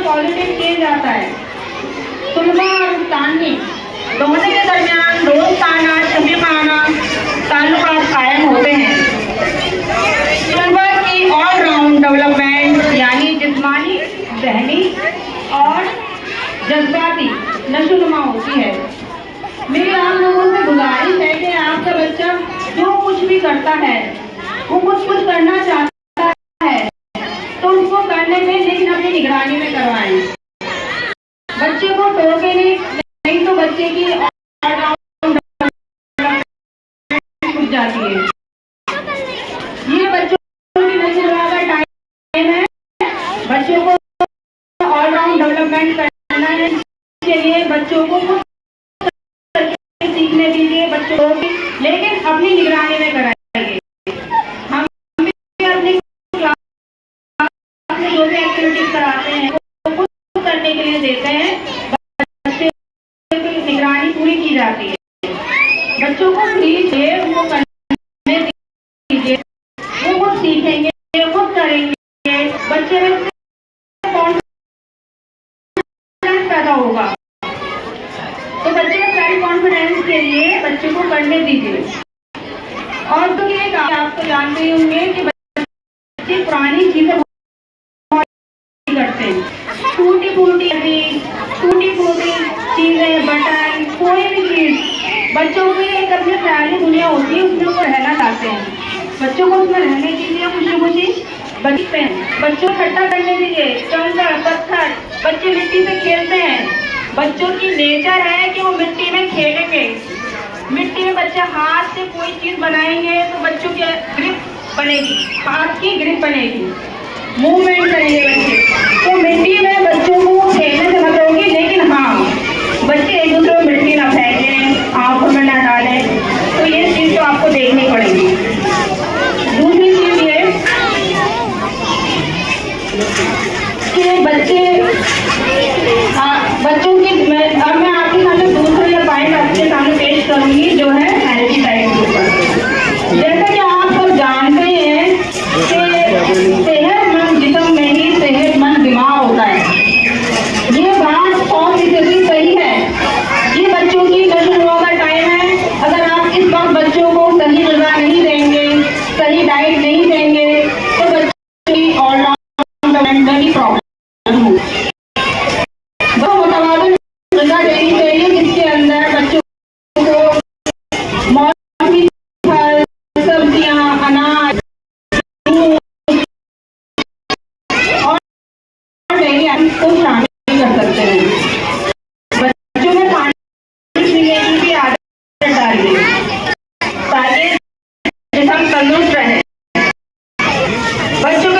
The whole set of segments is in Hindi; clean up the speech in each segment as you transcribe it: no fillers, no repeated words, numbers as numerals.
पॉजिटिव चेंज आता है। सुलभा और तान्नी दोनों के दरमियान दोस्ताना शफीकाना ताल्लुकात कायम होते हैं। सुलभा की ऑलराउंड डेवलपमेंट यानी जिस्मानी, ज़हनी और जज्बाती नशोनुमा होती है। मेरी आप लोगों से गुजारिश है कि आपका बच्चा जो कुछ भी करता है, वो कुछ करना चाहता है तो उसको करने में, लेकिन अपनी निगरानी में करवाएं। बच्चे को टोके नहीं तो बच्चे की छूट जाती है। ये बच्चों की नशोनुमा का टाइम है। बच्चों को ऑलराउंड डेवलपमेंट करना है। इसके लिए बच्चों को सीखने दीजिए, बच्चों को भी, लेकिन अपनी निगरानी में कराइए। हम भी अपनी क्लास में जो भी एक्टिविटीज कराते हैं वो खुद करने के लिए देते हैं। बच्चे की निगरानी पूरी की जाती है। बच्चों को दीजिए, उनको करने दीजिए, वो खुद सीखेंगे, खुद करेंगे। बच्चे में कॉन्फिडेंस पैदा होगा। तो बच्चे में सेल्फ कॉन्फिडेंस के लिए बच्चे को करने दीजिए। और तो ये आप तो जानते ही होंगे कि बच्चे पुरानी चीजें करते हैं। टूटी फूटी चीजें, बटन, कोई भी चीज, बच्चों की एक अपनी ख्याली दुनिया होती है, उसमें वो रहना चाहते हैं। बच्चों को उसमें रहने दीजिए, खुशी बचते हैं। बच्चों को इकट्ठा करने दीजिए, कंकड़ पत्थर, बच्चे मिट्टी से खेलते हैं। बच्चों की नेचर है कि वो मिट्टी में खेलेंगे। मिट्टी में बच्चे हाथ से कोई चीज बनाएंगे तो बच्चों की ग्रिप बनेगी, हाथ की ग्रिप बनेगी, मूवमेंट करेंगे बच्चे। तो मिट्टी में बच्चों को खेलने से मत होगी, लेकिन हाँ, बच्चे एक दूसरे को मिट्टी ना फेंकें, आंखों में ना डालें। तो ये चीज तो आपको देखनी पड़ेगी। दूसरी चीज ये कि बच्चों की अब मैं आपके सामने दूसरा पॉइंट आपके सामने पेश करूंगी, जो है हेल्थी डाइट के ऊपर। जैसा कि आप सब जानते हैं कि सेहतमंद जिस्म में ही सेहतमंद दिमाग होता है। ये बात 100% सही है। ये बच्चों की नशोनुमा का टाइम है। अगर आप इस वक्त बच्चों को सही ग़िज़ा नहीं देंगे, सही डाइट नहीं देंगे, तो बच्चों की ऑलराउंड डेवलपमेंट की प्रॉब्लम होगी। देनी चाहिए जिसके अंदर बच्चों को मौसमी फल, सब्जियां, अनाज और डेयरी आइटम्स को शामिल कर सकते हैं। बच्चों में पानी पीने की भी आदत डालिए ताकि जिस्म तंदुरुस्त रहे। बच्चों में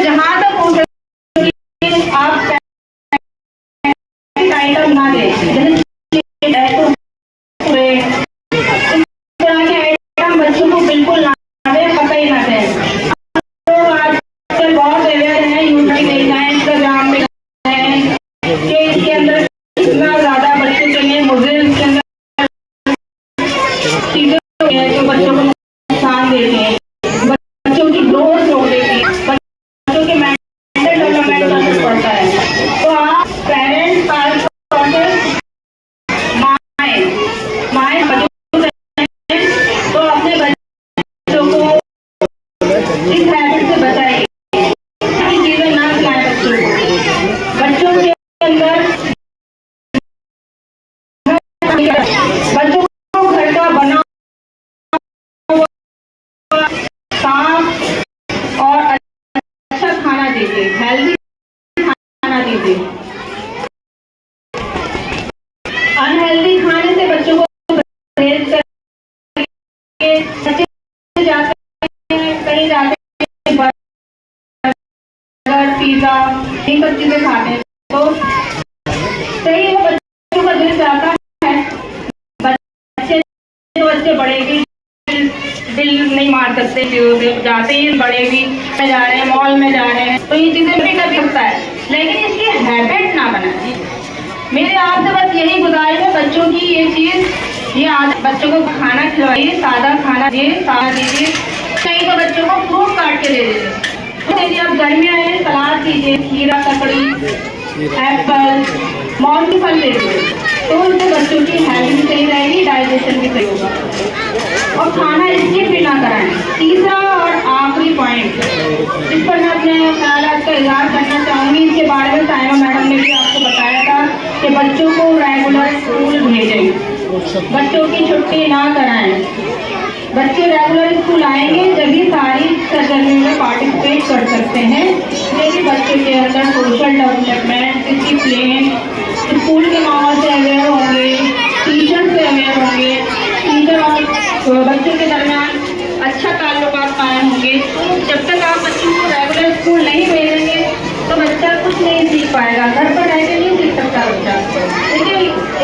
जहाँ तक हो सके आप आइटम ना दे, आइटम बच्चों को बिल्कुल ना दे, कतई ना दे। तो आजकल बहुत अवेयर है, यूट्यूब में जाए, इंस्टाग्राम में है कि इसके अंदर इतना ज्यादा बच्चों के लिए मुझे इसके अंदर चीजें जो बच्चों को नुकसान देती हैं, बच्चों की ग्रोथ रोक देती है, बच्चों के मेंटल डेवलपमेंट पर असर पड़ता है। तो आप पेरेंट्स तो अपने बच्चों को इस हैबिट से बचाइए, चीजें ना खिलाएं बच्चों को। बच्चों के अंदर बच्चों को घर का बना साफ और अच्छा खाना दीजिए, हेल्दी खाना दीजिए। अनहेल्दी खाने से बच्चों को कहीं जाते हैं बर्गर, पिज्जा, ये सब चीजें खाते हैं, तो सही है, बच्चों का दिल चाहता है। बच्चे बड़े भी दिल नहीं मार सकते, जाते ही बड़े भी जा रहे हैं, मॉल में जा रहे हैं, तो ये चीजें भी कर सकता है, लेकिन इसकी हैबिट ना बनाए। मेरे आपसे बस यही गुजारिश है, बच्चों की ये चीज, ये बच्चों को खाना खिलवाइए, सादा खाना दीजिए। कहीं तो बच्चों को फ्रूट काट के दे दीजिए। आप गर्मियाँ हैं, सलाद दीजिए। दीजिए, खीरा, ककड़ी, एप्पल, मौसमी फल दे दीजिए, तो उनसे बच्चों की हेल्थ भी सही रहेगी, डाइजेशन भी सही होगा। और खाना स्किप भी ना कराएं। तीसरा और आखिरी पॉइंट इस पर मैं अपने ख्यालात का इजहार करना चाहूँगी। इसके बारे में साइमा मैडम ने भी आपको बताया था कि बच्चों को रेगुलर स्कूल भेजें, बच्चों की छुट्टी ना कराएं। बच्चे रेगुलर स्कूल आएंगे जब भी सारी सरगर्मियों में पार्टिसिपेट कर सकते हैं, लेकिन बच्चों के अंदर सोशल डेवलपमेंट, डिसिप्लिन, स्कूल के माहौल से अवेयर होंगे, टीचर से अवेयर होंगे, टीचर और बच्चों के दरमियान अच्छा ताल्लुकात कायम होंगे। जब तक आप बच्चों को रेगुलर स्कूल नहीं भेजेंगे तो बच्चा कुछ नहीं सीख पाएगा, घर पर रह के नहीं सीख सकता बच्चा। देखिए,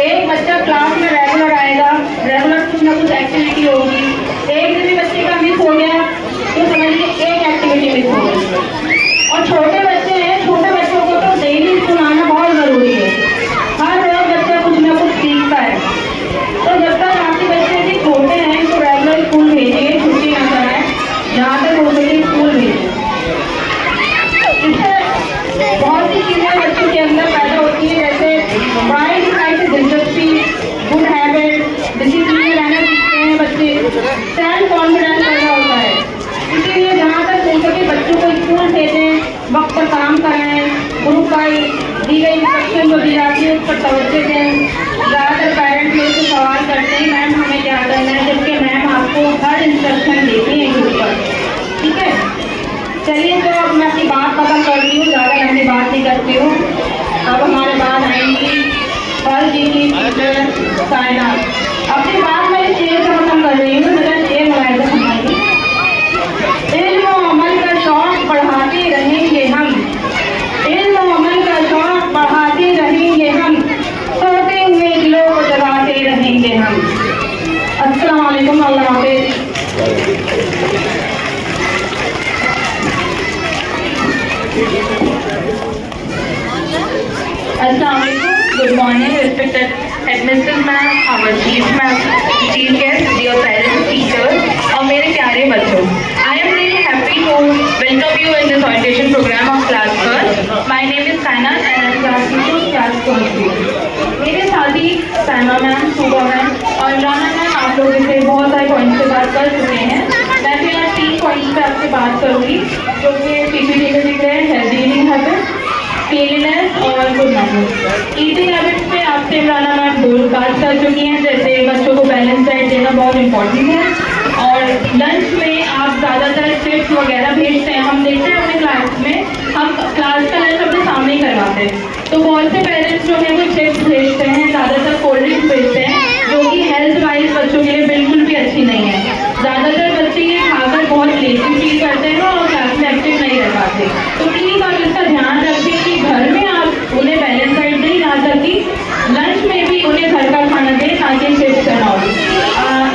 एक बच्चा क्लास में रेगुलर आएगा, रेगुलर कुछ ना कुछ एक्टिविटी होगी, एक दिन भी बच्चे का मिस हो गया तो समझिए एक एक्टिविटी मिस हो गई। और छोटे बच्चे हैं, छोटे बच्चों को तो डेली स्कूल आना बहुत ज़रूरी है। हर रोज बच्चा कुछ ना कुछ सीखता है। तो जब तक आपके बच्चे भी छोटे हैं तो रेगुलर स्कूल भेजिए, छुट्टी ना कराएं, जहाँ तक हो सके स्कूल भेजिए। इससे बहुत सी चीज़ें बच्चों के अंदर पैदा होती है, जैसे पढ़ाई लिखाई से दिलचस्पी, गुड हैबिट, डिसिप्लिन में रहना सीखते हैं बच्चे, सेल्फ कॉन्फिडेंस पैदा होता है। इसीलिए जहाँ तक हो सके बच्चों को स्कूल भेजें, वक्त पर काम कराएं, ग्रुप वाइज दी गई इंस्ट्रक्शन जो दी जाती है उस पर तवज्जो दें। ज़्यादातर पेरेंट्स लोग तो सवाल करते हैं मैम हमें क्या करना है, जबकि मैम आपको हर इंस्ट्रक्शन देती है ग्रुप पर, ठीक है। चलिए, तो अब मैं अपनी बात खत्म कर रही हूँ, ज़्यादा लंबी बात नहीं करती हूँ। अब हमारे बाद आएंगी फल जी की टीचर साइना। अपनी बात मैं शेर से खत्म कर रही हूँ, मेरा शेर मुलायजा सुनाइए। इल्म और अमल का शौक बढ़ाते रहेंगे हम, इल्म और अमल का शौक बढ़ाते रहेंगे हम, सोते हुए दिलों को जगाते रहेंगे हम। अस्सलाम वालेकुम, अल्लाह हाफ़िज़। Good morning, respected headmistress ma'am, our chief guest, dear parents, teachers और मेरे प्यारे बच्चों। I am really happy to welcome you in this orientation program of class first. My name is Saina and I am class teacher class first। मेरे साथी साइमा मैम, सुबह मैम और राना मैम आप लोगों से बहुत सारे पॉइंट्स पे बात कर चुके हैं। मैं फिर आज 3 पॉइंट्स पे आपसे बात करूँगी जो कि पीपीटी में दिख रहे हैं, हेल्दी ईटिंग हैबिट, क्लीनलीनेस और गुड मैनर्स। ईटिंग हैबिट्स पे आपसे इमराना मैम बात कर चुकी हैं, जैसे बच्चों को बैलेंस डाइट देना बहुत इंपॉर्टेंट है। और लंच में आप ज़्यादातर चिप्स वगैरह भेजते हैं, हम देखते हैं अपने क्लास में, हम क्लास का लंच अपने सामने ही करवाते हैं, तो बहुत से पेरेंट्स जो है वो चिप्स भेजते हैं, ज़्यादातर कोल्ड ड्रिंक्स भेजते हैं, जो कि हेल्थ वाइज बच्चों के लिए बिल्कुल भी अच्छी नहीं है। ज़्यादातर बच्चे ये खाकर बहुत लेजी फील करते हैं और क्लास में एक्टिव नहीं रह पाते। तो प्लीज़ आप इसका ध्यान रखें कि घर में आप उन्हें बैलेंस डाइट दें, ना करके लंच में भी उन्हें घर का खाना दें, ताकि चिप्स करना हो।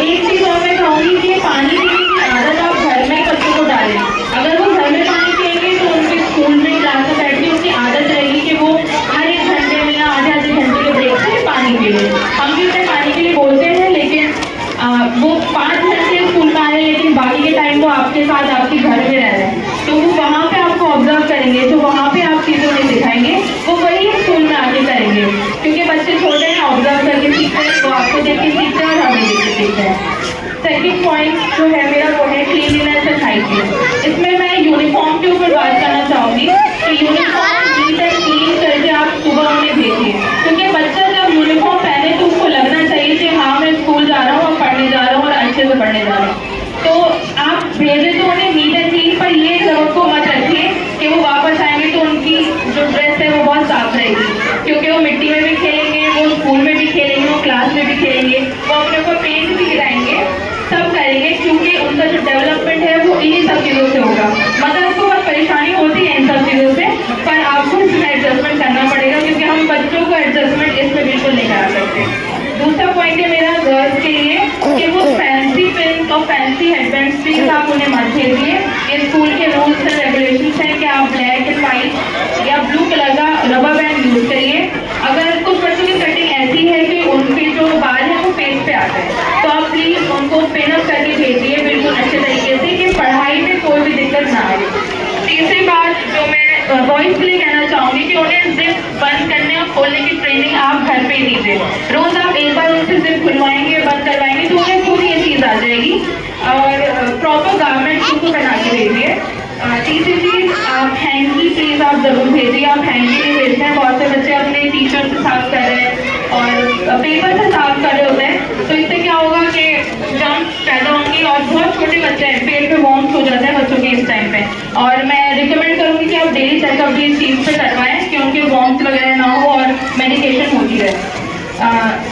एक चीज़ और मैं कहूँगी कि पानी पीने की आदत आप घर में बच्चों को डालें। अगर वो घर में पानी पिएंगे तो उनके स्कूल में क्लास में बैठ के उनकी आदत रहेगी कि वो हर 1 घंटे में या आधे घंटे के ब्रेक से पानी पी लें। हम भी उन्हें पानी के लिए बोलते हैं, लेकिन वो 5 घंटे स्कूल में आ रहे हैं, लेकिन बाकी के टाइम वो आपके साथ आपके घर में रह रहे हैं, तो वो वहाँ पे आपको ऑब्जर्व करेंगे, जो वहाँ पे आप चीज़ों में दिखाएंगे वो वही स्कूल में आके करेंगे, क्योंकि बच्चे छोटे हैं, ऑब्जर्व करके सीखते हैं, वो आपको देख के सीखते हैं और हमें देख के सीखते हैं। सेकेंड पॉइंट जो है मेरा वो है क्लीनलीनेस एंड हाइजीन। इसमें मैं यूनिफॉर्म के ऊपर बात करना चाहूँगी कि यूनिफॉर्म नीट एंड क्लीन करके आप सुबह उन्हें भेजिए, क्योंकि बच्चा जब यूनिफॉर्म पहने तो उसको लगना चाहिए कि हाँ मैं स्कूल जा रहा हूँ और पढ़ने जा रहा हूँ और अच्छे से पढ़ने जा रहा हूँ। तो आप भेजें तो उन्हें नीट एंड क्लीन, पर ये जरूर को मत रखिए कि वो वापस आएंगे तो उनकी जो ड्रेस है वो बहुत साफ रहेगी, क्योंकि वो मिट्टी में भी खेलेंगे, वो स्कूल में भी खेलेंगे, वो क्लास में भी खेलेंगे, वो अपने ऊपर पेंट भी गिराएंगे, सब करेंगे, क्योंकि उनका जो डेवलपमेंट है वो इन्हीं सब चीज़ों से होगा। मतलब उसको बहुत परेशानी होती है इन सब चीज़ों से, पर आपको इसमें एडजस्टमेंट करना पड़ेगा, क्योंकि हम बच्चों को एडजस्टमेंट इसमें बिल्कुल नहीं करा सकते। दूसरा पॉइंट है मेरा गर्ल्स के लिए कि वो फैंसी पिन और फैंसी हेडबैंड्स प्लीज आप उन्हें मत भेजिए। ये स्कूल के रूल्स एंड रेगुलेशंस हैं कि आप ब्लैक एंड वाइट या ब्लू कलर का रबर बैंड यूज करिए। अगर कुछ बच्चों की कटिंग ऐसी है कि उनके जो बाल हैं वो फेस पे आते हैं, तो आप प्लीज उनको पिन अप करके भेजिए बिल्कुल अच्छे तरीके से, कि पढ़ाई में कोई भी दिक्कत ना आए। तीसरी बात जो मैं बॉयज़ के लिए कहना चाहूँगी कि उन्हें जिप बंद करने और खोलने की ट्रेनिंग आप घर पे ही दीजिए। रोज़ आप एक बार उनसे जिप खुलवाएंगे, बंद करवाएंगे तो उन्हें खुद ये चीज़ आ जाएगी। और प्रॉपर गारमेंट्स उनको पहना के भेजिए। तीसरी चीज़, आप हैंकी प्लीज़ आप ज़रूर भेजिए। आप हैंकी नहीं भेजते हैं, बहुत से बच्चे अपने टीचर से साफ कर रहे हैं और पेपर से साफ कर रहे होते हैं, तो इससे क्या होगा कि जर्म्स पैदा होंगे और बहुत छोटे बच्चे हैं, पेट पे वॉर्म्स हो जाते हैं बच्चों के इस टाइम पे। और मैं रिकमेंड करूँगी कि आप डेली चेकअप भी इस चीज़ पे करवाएं कि उनके वॉर्म्स वगैरह ना हो और मेडिकेशन होती रहे।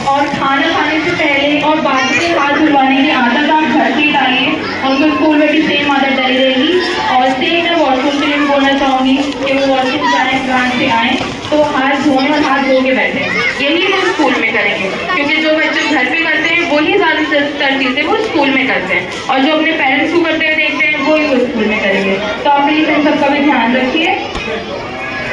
और खाना खाने से पहले और बाद में हाथ धुलवाने की आदत आप घर से ही डालिए। उनको स्कूल में भी सेम आदत डली रहेगी। और सेम मैं वॉशरूम के लिए भी बोलना चाहूँगी कि वो वॉशरूम जाएँ, घर से आएँ तो हाथ धोएं और हाथ धो के बैठें। यही वो स्कूल में करेंगे, क्योंकि जो बच्चे घर पे करते हैं वही ज़्यादातर चीज़ें वो स्कूल में करते हैं, और जो अपने पेरेंट्स को करते हुए देखते हैं वही वो स्कूल में करेंगे। तो आप प्लीज़ इन सबका भी ध्यान रखिए।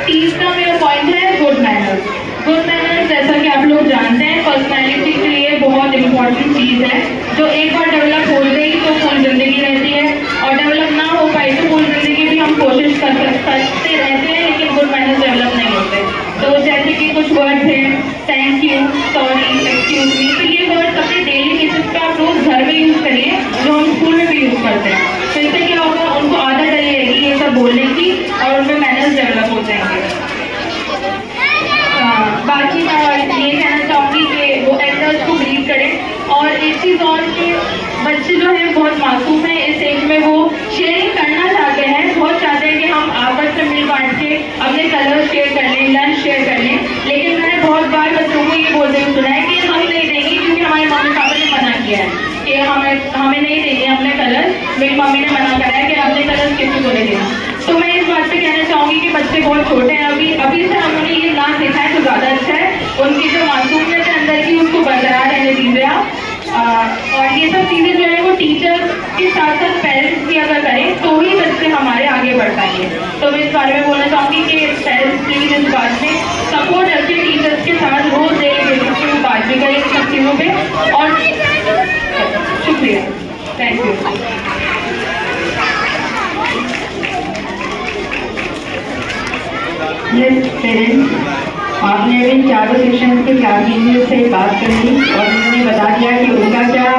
तीसरा मेरा पॉइंट है गुड मैनर्स। गुड मैनर्स जैसा कि आप लोग जानते हैं पर्सनैलिटी के लिए बहुत इंपॉर्टेंट चीज़ है, जो एक बार डेवलप हो गई तो फुल ज़िंदगी रहती है, और डेवलप ना हो पाई तो फुल ज़िंदगी भी हम कोशिश करते रहते हैं, लेकिन गुड मैनर्स डेवलप नहीं होते। तो जैसे कि कुछ वर्ड्स हैं, thank you, sorry, excuse me, तो ये वर्ड्स अपने डेली बेसिस पे आप लोग घर में यूज़ करिए, जो हम स्कूल में भी यूज़ करते हैं। तो इससे क्या होगा, उनको आदत डली रहेगी ये सब बोलने की और उनमें मैनर्स डेवलप हो जाएंगे। बाकी मैं ये कहना चाहूँगी कि वो एल्डर्स को ग्रीट करें। और एक चीज़ और कि बच्चे जो हैं बहुत मासूम हैं, इस एज में वो शेयरिंग करना चाहते हैं, बहुत चाहते हैं कि हम आपस में मिल बांट के अपने कलर्स शेयर कर लें, लंच शेयर कर लें। लेकिन मैंने बहुत बार बच्चों को ये बोलते हुए सुना है कि हम नहीं देंगे, क्योंकि हमारे मम्मी पापा ने मना किया है कि हमें नहीं देंगे अपने कलर्स। मेरी मम्मी ने मना करा है कि अपने कलर्स किसी को नहीं देना। तो मैं इस बात पे कहना चाहूँगी कि बच्चे बहुत छोटे हैं, अभी से हम उन्हें ये ना सिखाएं तो ज़्यादा अच्छा है। उनकी जो मासूमियत है अंदर की, उसको बरकरार रहने दीजिए आप। और ये सब चीज़ें जो है वो टीचर के साथ साथ पेरेंट्स भी अगर करें तो ही बच्चे हमारे आगे बढ़ पाएंगे। तो मैं इस बारे में बोलना चाहूँगी कि पेरेंट्स प्लीज इस बात में सपोर्ट रखिए, टीचर्स के साथ रोज डेली बेसिस पे बात भी करें इन सब चीज़ों पे। और शुक्रिया, थैंक यू। यस पेरेंट्स, आपने अभी चारों सेशन के क्लास टीचर से बात कर ली और उन्होंने बता दिया कि उनका क्या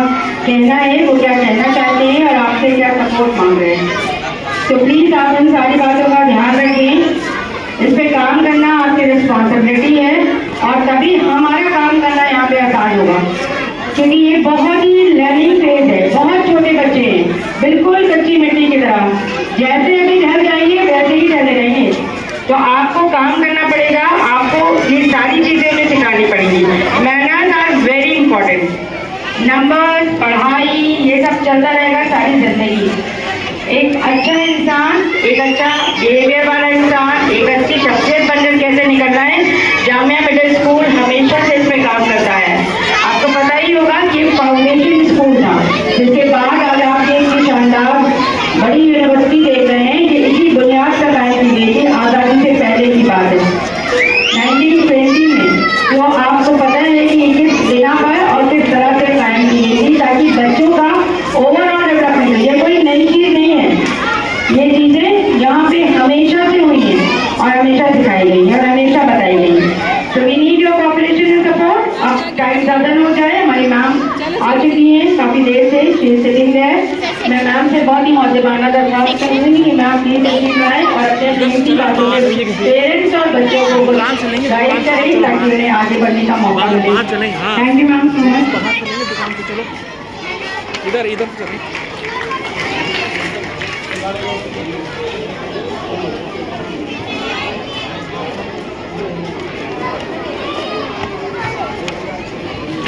कहना है, वो क्या कहना चाहते हैं और आपसे क्या सपोर्ट मांग रहे हैं। तो प्लीज़ आप इन सारी बातों का ध्यान रखें। इस पे काम करना आपकी रिस्पॉन्सिबिलिटी है और तभी हमारा काम करना यहाँ पे आसान होगा, क्योंकि ये बहुत ही लर्निंग फेज है। बहुत छोटे बच्चे हैं, बिल्कुल कच्ची मिट्टी की तरह, जैसे अभी घर जाएंगे वैसे ही चले रहेंगे। तो आपको काम करना पड़ेगा, आपको ये सारी चीज़ें उन्हें सिखानी पड़ेगी। Manners are very important. Numbers, पढ़ाई, ये सब चलता रहेगा सारी जिंदगी। एक अच्छा इंसान, एक अच्छा बिहेवियर वाला इंसान, एक अच्छी शख्सियत बनकर कैसे निकलना है, जामिया मिडिल स्कूल हमेशा से इस पे काम करता है। आपको पता ही होगा कि फाउंडेशन स्कूल था, जिसके बाद आज आप एक शानदार बड़ी यूनिवर्सिटी देख रहे हैं। ये इसी बुनियाद पर कायम की गई थी, आज़ादी से पहले की बात है 1920 में। तो आपको पता है कि किस बिना पर और किस तरह से कायम की गई थी, ताकि बच्चों का ओवरऑल डेवलपमेंट हो। ये कोई नई चीज़ नहीं है, ये चीज़ें यहाँ पे हमेशा से हुई हैं और हमेशा सिखाई गई हैं और हमेशा बताई गई हैं। तो we need your cooperation and support. अब टाइम ज़्यादा हो जाए, हमारी मैम आ चुकी हैं काफ़ी देर से, शी इज सिटिंग देयर। मैं मैम से बहुत ही मौजूदाना दरख्वास्त करूँगी कि मैम प्लीज तशरीफ लाएं और अपने कीमती बातों में पेरेंट्स और बच्चों को गाइड करें ताकि उन्हें आगे बढ़ने का मौका मिले। Thank you ma'am so much. इधर इधर चलें।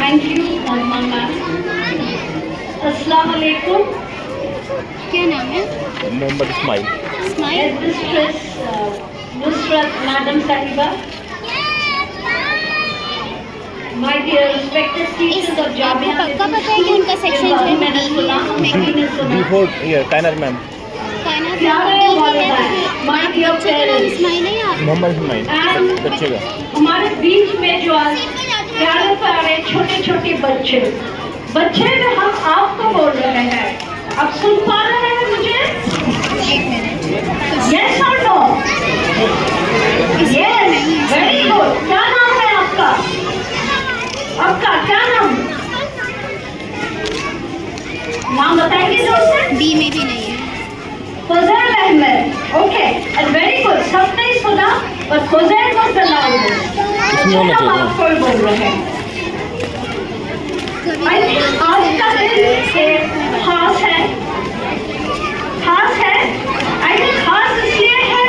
Thank you ma'am. अस्सलाम वालेकुम। क्या नाम है? मोहम्मद इस्माइल। स्माइल। नुसरत मैडम साहिबा। My dear respected teachers of Jamia पक्का पता है कि उनका सेक्शन जो है B4 ये Kainat ma'am. My dear parents, Ismail है या मोहम्मद इस्माइल बच्चे का। हमारे बीच में जो आज प्यारे प्यारे छोटे छोटे बच्चे में हम आपको बोल रहे हैं। अब सुन पा रहे हैं मुझे? Yes or no? आपका क्या नाम? नाम बताएंगे जोर से? बी में भी नहीं है। फजल Ahmad. Okay, and very good. सबने सुना, but Fazal was the loudest. इसमें होना चाहिए आप कोई बोल रहे हैं? I think आज का दिन एक खास है. खास है. I think खास इसलिए है,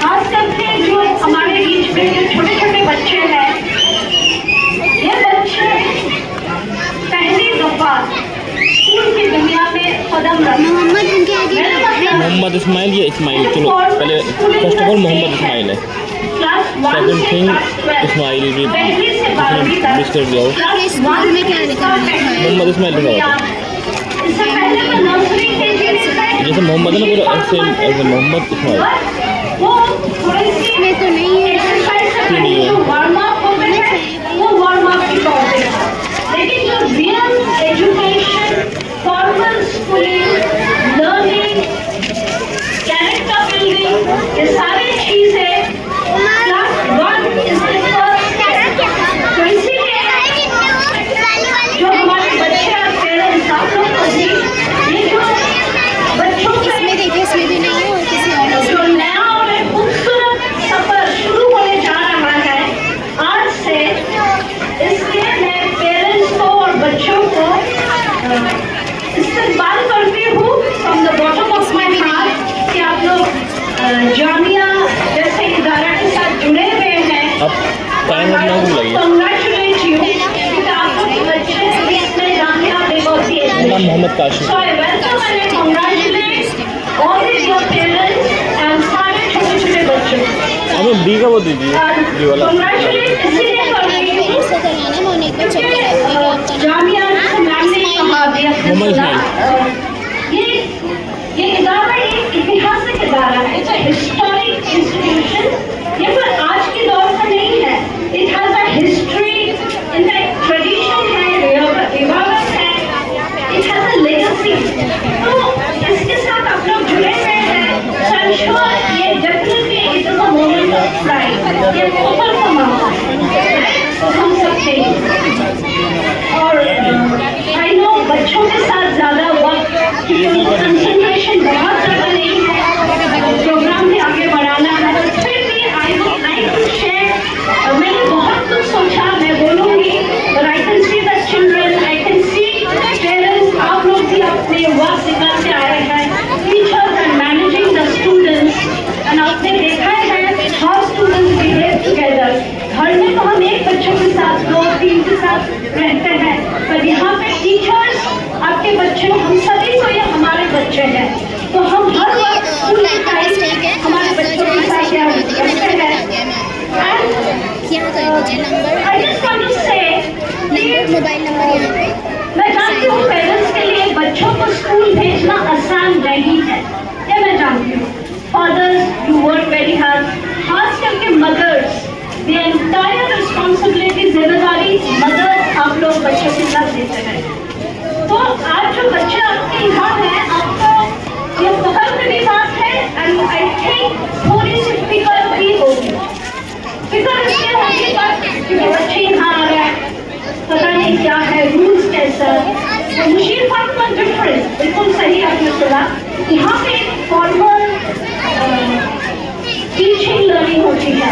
खास करके जो हमारे बीच में जो छोटे-छोटे बच्चे हैं, ये बच्चे पहली दफा स्कूल की दुनिया में कदम रखे. मोहम्मद उनके आगे है। मोहम्मद इस्माइल, ये इस्माइल. चलो पहले first of all Mohammad Ismail है. सेकंड थिंग इस्माइल भी मिस कर दिया हो. आपने स्कूल में क्या लिखा है? मोहम्मद इस्माइल लिखा हुआ था. इससे पहले मैं नर्सरी के लिए जैसे मोहम्मद है ना, पूरा सेम एज मोहम्मद इस्माइल. वो थोड़ी सी इसमें तो नहीं है। एक्सरसाइज से नहीं पहले है. जो वार्म अप होते हैं वो वार्म अप की तौर पे है. लेकिन जो real education, formal schooling, learning, character building, ये सारी चीजें class 1 is the first step. तो इसीलिए जो हमारे बच्चे और पेरेंट्स आप लोग को भी ये जो बच्चों इसमें के देखिए, इसमें भी नहीं है और किसी और में जो नया और एक खूबसूरत सफर शुरू होने जा रहा है आज से, इसके मैं पेरेंट्स को और बच्चों को इस्तेमाल करती हूँ from the bottom of my heart कि आप लोग जामिया जैसे इदारा के साथ जुड़े हुए हैं. अब टाइम अपना को लगी. Congratulate you कि आप लोग के बच्चे इसमें जामिया मेरा नाम Mohammad Kashif. So I welcome and congratulate all of your parents and सारे छोटे-छोटे बच्चों. हमें बी का वो दीजिए, बी वाला. Congratulate इसलिए कर रही हूँ ऐसे करवाना, मैं उन्हें एक बार चेक कराऊंगी कि आपका नाम जामिया से मैम ने कहा दिया मोहम्मद ये इदारा एक ऐतिहासिक इदारा है. It's a historic institution. ये कोई आज के दौर का नहीं है. इट हैज अ हिस्ट्री, इनका एक ट्रेडिशन है, रिवावत है. It has a legacy. तो इसके साथ आप लोग जुड़े हुए हैं. सो आई एम श्योर ये definitely it is a moment of pride. ये ऊपर का मामला है, हम सब थे. और आई नो बच्चों के साथ ज्यादा वक्त, क्योंकि उनको कंसंट्रेशन बहुत ज्यादा नहीं है, प्रोग्राम भी आगे बढ़ाना है. फिर भी I would like to share. मैंने बहुत कुछ सोचा, मैं बोलूँगी, but I can see the children, I can see parents. आप लोग भी अपने वक्त निकाल के आए हैं. Teachers are managing the students, and आपने देखा है how students behave together. घर में तो हम एक बच्चों के साथ 2-3 के साथ रहते हैं, पर यहाँ पे टीचर्स आपके बच्चे, हम सभी को ये हमारे बच्चे हैं. तो हम हर वक्त स्कूल के टाइम हमारे बच्चों के साथ क्या करते हैं. यहाँ कर दीजिए number, I just want to say number, mobile number यहाँ पे. मैं जानती हूँ पेरेंट्स के लिए बच्चों को स्कूल भेजना आसान नहीं है, ये मैं जानती हूँ. Fathers you work very hard, खास करके मदर्स, द एंटायर रिस्पॉन्सिबिलिटी, जिम्मेदारी मदर्स आप लोग बच्चों के साथ देते हैं. तो आज जो बच्चे आपके यहाँ हैं, आपको ये फख्र की बात है. एंड आई थिंक थोड़ी सी फिक्र भी होगी. फिक्र इसलिए होगी क्योंकि बच्चे यहाँ आ रहे हैं, पता नहीं क्या है, रूल्स कैसा. तो मुशीर फर्क पर डिफरेंस बिल्कुल सही आपने सुना. यहाँ पे एक फॉर्मल टीचिंग लर्निंग होती है,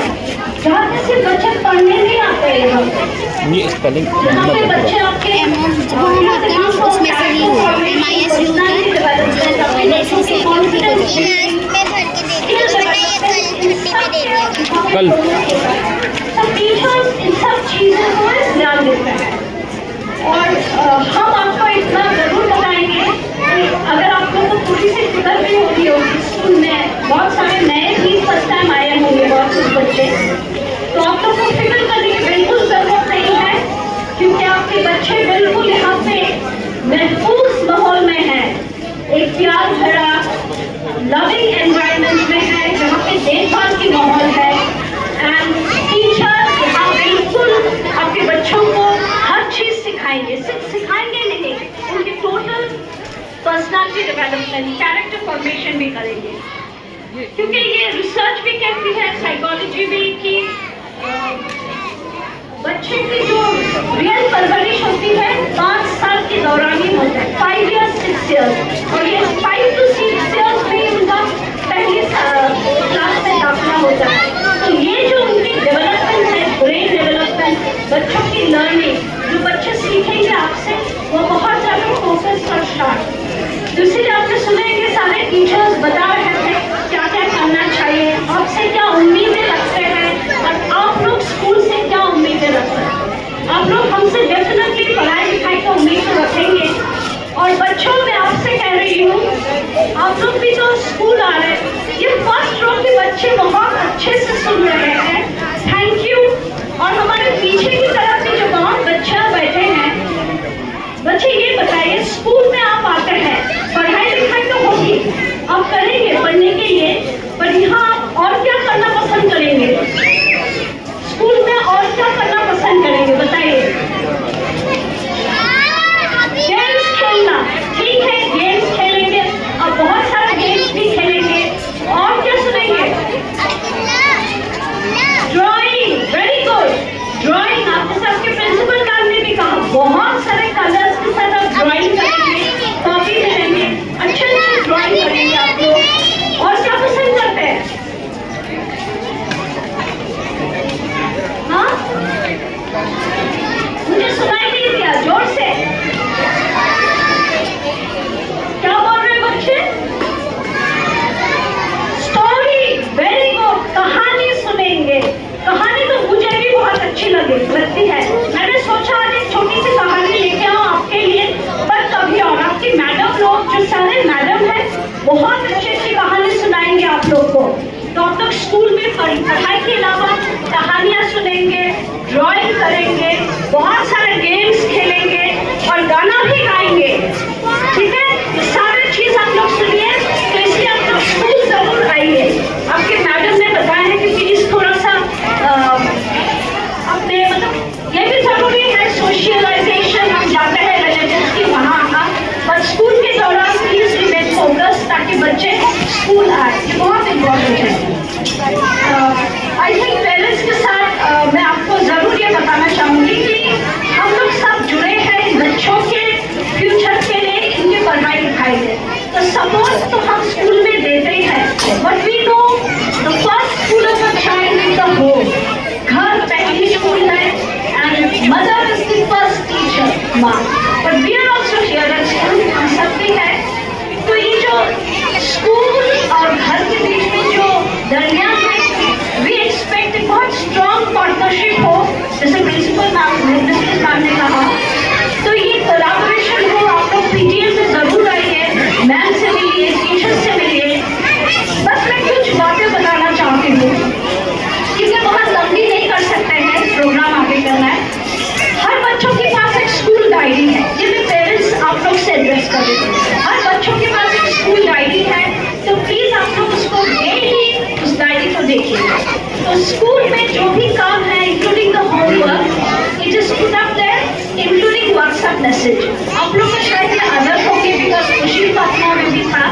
जहाँ पे सिर्फ बच्चे पढ़ने नहीं आते हैं. यहाँ पे ये स्पेलिंग यहाँ पे बच्चे आपके मोहम्मद का उसमें से ही हो, MIS जो नर्सरी से कल सब टीचर्स इन सब चीज़ों को ध्यान देते हैं. और हम आपको इतना जरूर बताएंगे कि अगर आप लोग को थोड़ी सी फिक्र भी होती होगी, स्कूल में बहुत सारे नए भी फर्स्ट टाइम आए होंगे बहुत से बच्चे, तो आप लोग को फिक्र करने की बिल्कुल जरूरत नहीं है, क्योंकि आपके बच्चे बिल्कुल यहाँ पे महफूज माहौल में हैं. एक प्यार भरा लविंग एनवायरनमेंट में है, जहाँ पे देखभाल की माहौल है. एंड टीचर्स यहाँ बिल्कुल आपके बच्चों को हर चीज़ सिखाएंगे. सिर्फ सिखाएंगे नहीं, उनकी total personality development, character formation भी करेंगे. क्योंकि ये रिसर्च भी कहती है, साइकोलॉजी भी, कि बच्चे की जो रियल परवरिश होती है 5 साल के दौरान ही होता है, 5 years 6 years, और ये 5 to 6 years में उनका पहली क्लास में दाखिला होता है। तो ये जो उनकी डेवलपमेंट है, ब्रेन डेवलपमेंट, बच्चों की लर्निंग, जो बच्चे सीखेंगे आपसे वो बहुत ज़्यादा फोकस और शार्प। दूसरी आपने सुनेंगे सारे टीचर्स बता रहे थे क्या क्या करना चाहिए, आपसे क्या उम्मीदें रखते हैं और आप लोग स्कूल से क्या उम्मीदें रखते हैं। आप लोग हमसे डेफिनेटली पढ़ाई लिखाई का उम्मीद रखेंगे, और बच्चों मैं आपसे कह रही हूँ आप लोग भी तो स्कूल आ रहे हैं, ये फर्स्ट रो के बच्चे बहुत अच्छे से सुन रहे हैं, थैंक यू। और हमारे पीछे की तरफ भी जो बहुत बच्चा बैठे हैं, बच्चे ये बताइए स्कूल में आप आते हैं, पढ़ाई लिखाई तो होगी, आप करेंगे पढ़ने के लिए, पर यहाँ आप और क्या करना पसंद करेंगे? स्कूल में और क्या करना पसंद करेंगे बताइए? गेम्स खेलना, ठीक है गेम्स खेलेंगे, अब बहुत सारे गेम्स भी खेलेंगे, और क्या सुनेंगे? Drawing, very good, drawing. आपके साथ के प्रिंसिपल मैम ने भी कहा बहुत सारे कलर्स के साथ आप ड्राइंग करेंगे, कॉपी में लेंगे, अच्छे अच्छे ड्राइंग करेंगे आप लोग। और क्या पसंद करते हैं? हाँ, मुझे सुनाई नहीं दिया, जोर से क्या बोल रहे बच्चे? स्टोरी, वेरी गुड, कहानी सुनेंगे। कहानी तो मुझे भी बहुत अच्छी लगती है, मैंने सोचा आज एक छोटी सी कहानी लेके आऊं आपके लिए, पर कभी और आपकी मैडम लोग जो सारे मैडम हैं बहुत अच्छी अच्छी कहानी सुनाएंगे आप लोग को। तो आप लोग स्कूल में पढ़ाई के अलावा कहानियां सुनेंगे, ड्राइंग करेंगे, बहुत सारे गेम्स खेलेंगे और गाना भी गाएंगे, ठीक है? ये सारे चीज आप लोग सुनिए, तो इसलिए आप लोग स्कूल जरूर आइए। आपके मैडम ने बताया है कि प्लीज थोड़ा सा अपने मतलब ये भी जरूरी है सोशलाइजेशन, हम जाते हैं रिलेटिव्स की वहाँ आना, पर स्कूल के दौरान प्लीज रिमेन फोकस ताकि बच्चे स्कूल आए, ये बहुत इम्पोर्टेंट है। आई थिंक पेरेंट्स के साथ मैं आपको जरूर ये बताना चाहूँगी कि हम लोग सब जुड़े हैं बच्चों के फ्यूचर के लिए, इनकी पढ़ाई लिखाई से। तो सपोर्ट तो हम स्कूल में देते ही हैं, but we know the first school of a child is the home. घर पहली स्कूल है and mother is the first teacher, माँ, but we are also here at school, हम सब भी हैं। तो ये जो स्कूल और घर के बीच में जो दरमियान में वी एक्सपेक्ट बहुत स्ट्रॉन्ग पार्टनरशिप हो, जैसे प्रिंसिपल मैम ने कहा, तो ये कोलैबोरेशन हो। आप लोग पीटीए में जरूर आइए, मैम से मिलिए, टीचर से मिलिए। बस मैं कुछ बातें बताना चाहती हूँ क्योंकि बहुत लंबी नहीं कर सकते हैं, प्रोग्राम आगे करना है। हर बच्चों के पास एक स्कूल डायरी है, ये मैं पेरेंट्स आप लोग से एड्रेस कर देती हूँ। हर बच्चों के पास एक स्कूल डायरी है, तो प्लीज आप लोग उसको डेली उस डायरी को देखिए। तो स्कूल में जो भी काम है including the homework, it is put up there including WhatsApp message. आप लोग को शायद ये आदत होगी बिकॉज खुशी पापा में भी था,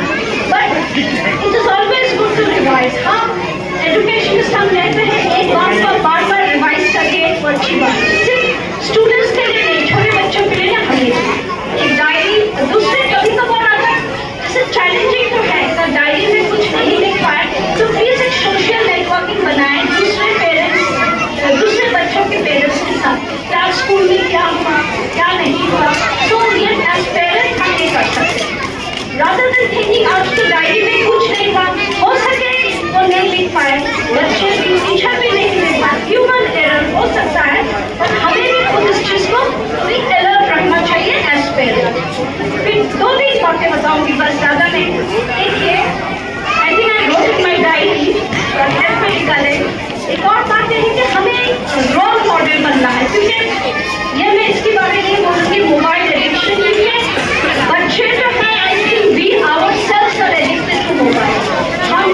but it is always good to revise. हम एजुकेशन हम लेते हैं एक बात को बार बार रिवाइज करके, एक अच्छी बात सिर्फ स्टूडेंट्स के लिए नहीं, छोटे बच्चों के लिए हमें एक डायरी। दूसरे कभी कभार अगर जैसे चैलेंजिंग तो है तो डायरी में कुछ नहीं लिख पाए तो प्लीज एक सोशल नेटवर्किंग बनाएं दूसरे पेरेंट्स, दूसरे बच्चों के पेरेंट्स के साथ, क्या स्कूल में क्या हुआ क्या नहीं हुआ। तो ये एज पेरेंट्स हम ये कर सकते हैं, रादर देन थिंकिंग आज तो डायरी में कुछ नहीं हुआ, हो सके वो नहीं लिख पाए, बच्चे भी टीचर भी नहीं लिख पाए, ह्यूमन एरर हो सकता है, पर हमें भी खुद इस चीज को भी अलर्ट रखना चाहिए एज पेरेंट्स। फिर 2-3 बातें बताऊंगी, बस ज़्यादा नहीं। एक ये, I think I wrote in my diary, help में निकाले। एक और बात ये है कि हमें रोल मॉडल बनना है, क्योंकि ये मैं इसके बारे में बोलूँगी मोबाइल एडिक्शन के लिए। बच्चे जो है I think we ourselves are addicted to mobile. हम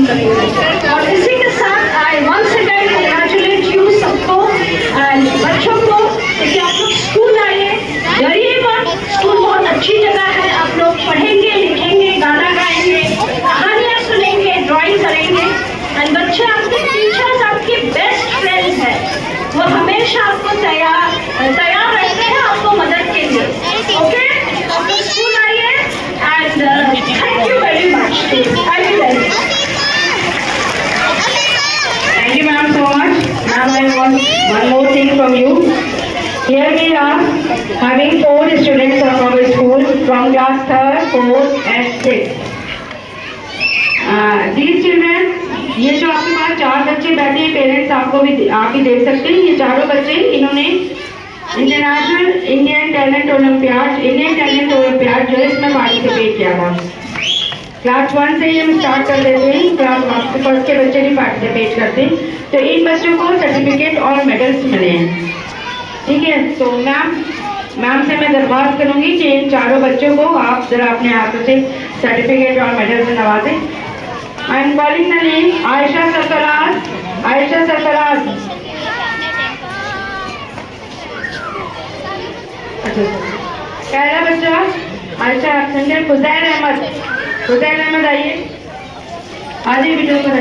करेंगे। और इसी के साथ I once again congratulate you सबको एंड बच्चों को कि आप लोग स्कूल आइए, डरिए मत, स्कूल बहुत अच्छी जगह है। आप लोग पढ़ेंगे, लिखेंगे, गाना गाएंगे, कहानियाँ सुनेंगे, ड्राइंग करेंगे एंड बच्चे आपके टीचर्स आपके बेस्ट फ्रेंड्स हैं, वो हमेशा आपको तैयार रहते हैं आपको मदद के लिए। ओके, आप लोग स्कूल आइए and thank you very much. Thank you very much. Thank you, ma'am, so much. Ma'am, I want one more thing from you. Here we are having 4 students of our school from class 3rd, 4th and 6th. These children, ये जो आपके पास 4 बच्चे बैठे हैं, पेरेंट्स आपको भी आप भी देख सकते हैं। ये चारों बच्चे इन्होंने इंटरनेशनल इंडियन टैलेंट ओलंपियाड जो है इसमें पार्टिसिपेट किया था। क्लास 1 से ही हम स्टार्ट कर देते हैं, क्लास 1 के बच्चे भी पार्टिसिपेट करते हैं। तो इन बच्चों को सर्टिफिकेट और मेडल्स मिले हैं। ठीक है, तो मैम से मैं दरख्वास्त करूंगी कि इन चारों बच्चों को आप जरा अपने हाथों से सर्टिफिकेट और मेडल से नवाजें। I am calling the name Ayesha Sarfaraz. पहला बच्चा आयशा एब्सेंट। हुसैन अहमद आइए, आगे वीडियो पर